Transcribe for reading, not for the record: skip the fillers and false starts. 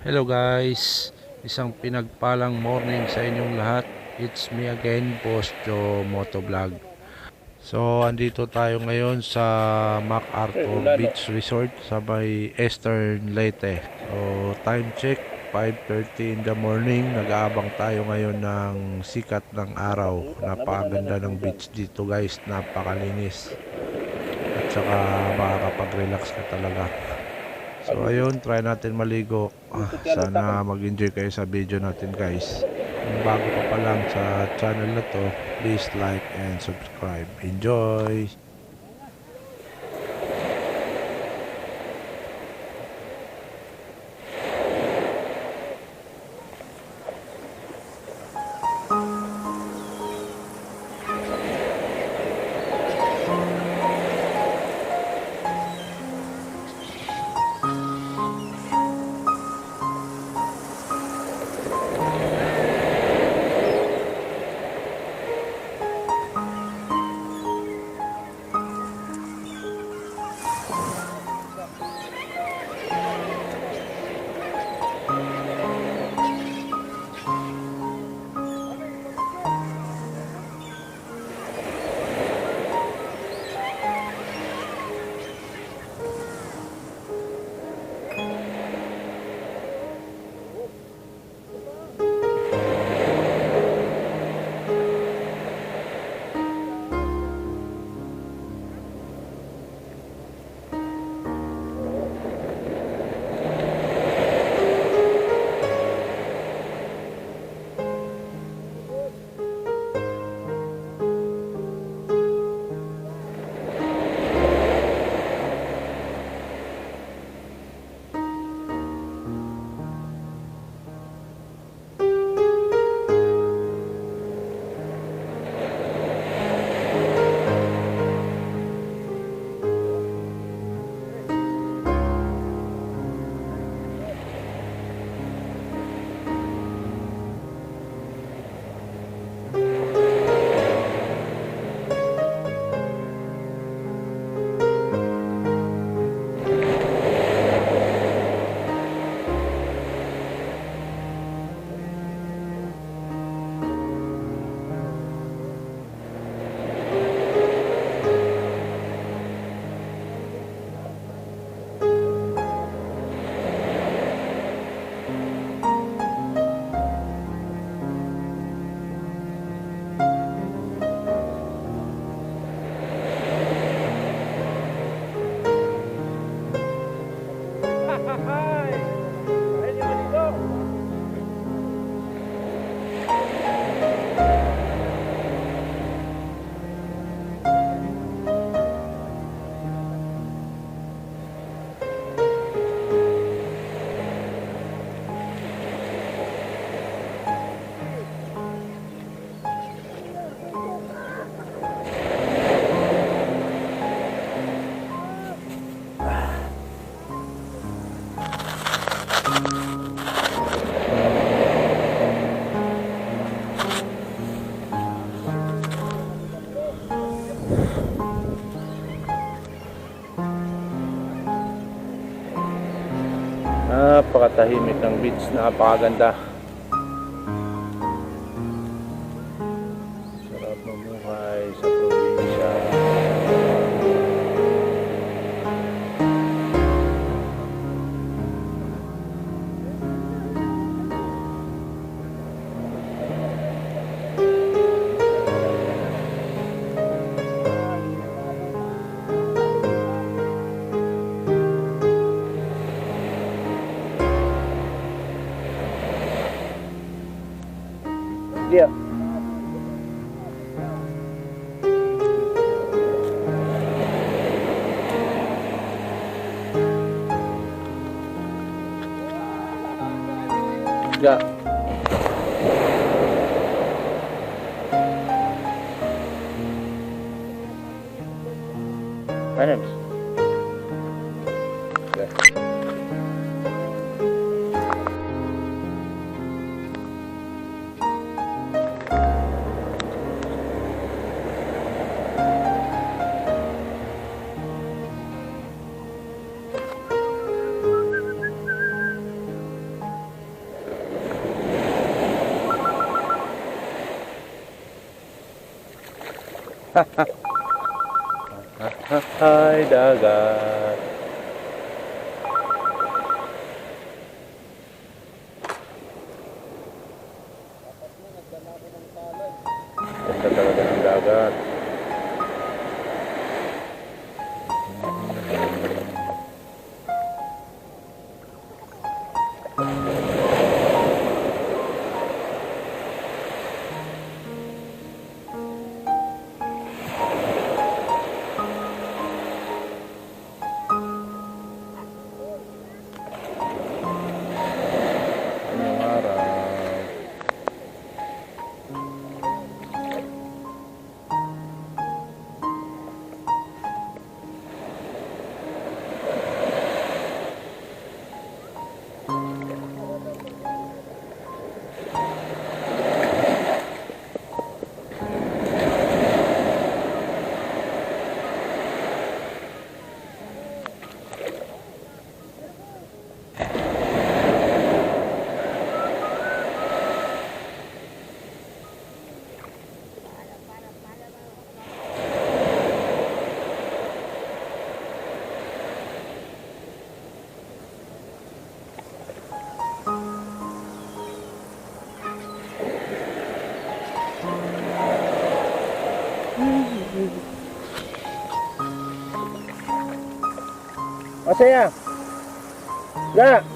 Hello guys, isang pinagpalang morning sa inyong lahat. It's me again, Boss Joe Motovlog. So, andito tayo ngayon sa MacArthur Beach Resort sa may Eastern Leyte. So, time check, 5:30 in the morning. Nag-aabang tayo ngayon ng sikat ng araw. Napakaganda ng beach dito guys, napakalinis. At saka makakapag-relax ka talaga. So ayun, try natin maligo. Sana mag-enjoy kayo sa video natin guys. Kung bago ka pa lang sa channel na to, please like and subscribe. Enjoy! Napakatahimik ng beach, napakaganda. Sarap mamuhay sa probinsya. Yeah. Yeah. My name's Hay dagat. Ganda talaga ng dagat. Anyong araw. Masaya. Ya.